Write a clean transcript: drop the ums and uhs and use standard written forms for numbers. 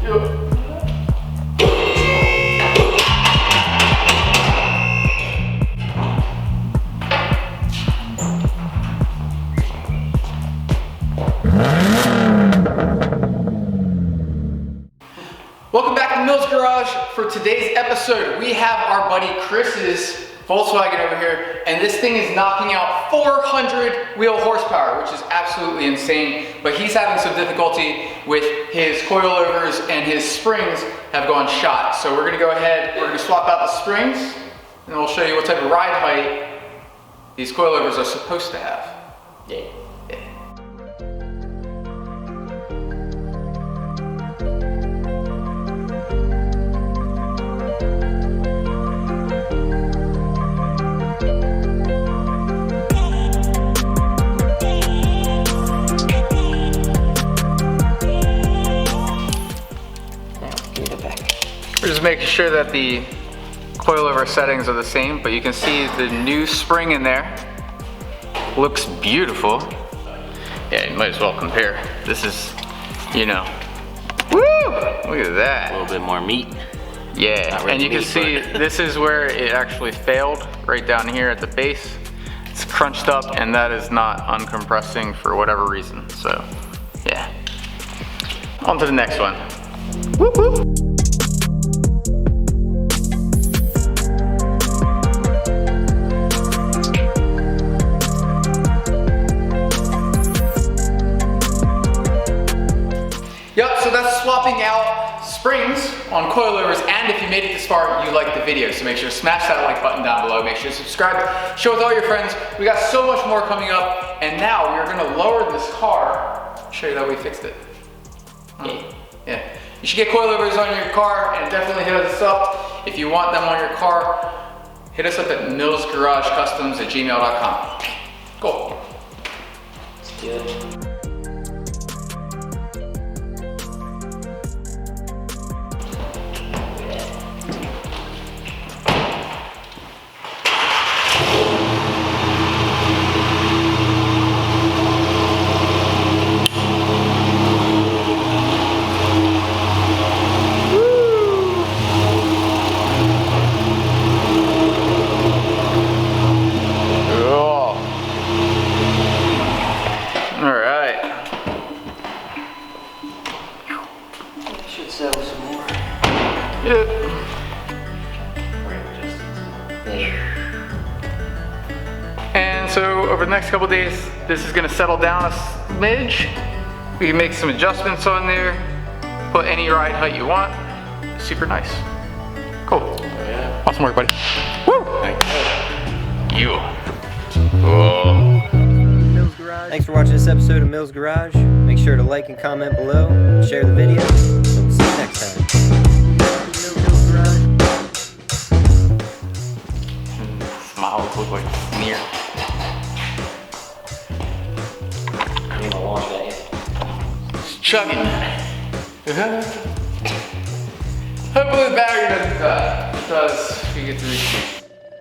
Welcome back to Mills Garage. For today's episode, we have our buddy Chris's Volkswagen over here, and this thing is knocking out 400 wheel horsepower, which is absolutely insane, but he's having some difficulty with his coilovers and his springs have gone shot. So we're gonna go ahead, we're gonna swap out the springs, and we'll show you what type of ride height these coilovers are supposed to have. Yeah. We're just making sure that the coilover settings are the same, but you can see the new spring in there. Looks beautiful. Yeah, you might as well compare. This is, you know, woo! Look at that. A little bit more meat. Yeah, and you can see this is where it actually failed, right down here at the base. It's crunched up, and that is not uncompressing for whatever reason. So, yeah. On to the next one. Whoop whoop. Yep, so that's swapping out springs on coilovers, and if you made it this far, you liked the video, so make sure to smash that like button down below, make sure to subscribe, share with all your friends. We got so much more coming up, and now we're gonna lower this car, show you that we fixed it. Yeah. You should get coilovers on your car, and definitely hit us up. If you want them on your car, hit us up at millsgaragecustoms@gmail.com. Cool. It's good. And so over the next couple days, this is gonna settle down a smidge. We can make some adjustments on there, put any ride height you want. Super nice. Cool. Oh, yeah. Awesome work, buddy. Woo! Thank you. Oh. Thanks for watching this episode of Mills Garage. Make sure to like and comment below, and share the video. We'll see you next time. Smiles look like a sneer. I'm gonna launch that in. It's chugging. Hopefully the battery doesn't die. It does. We get to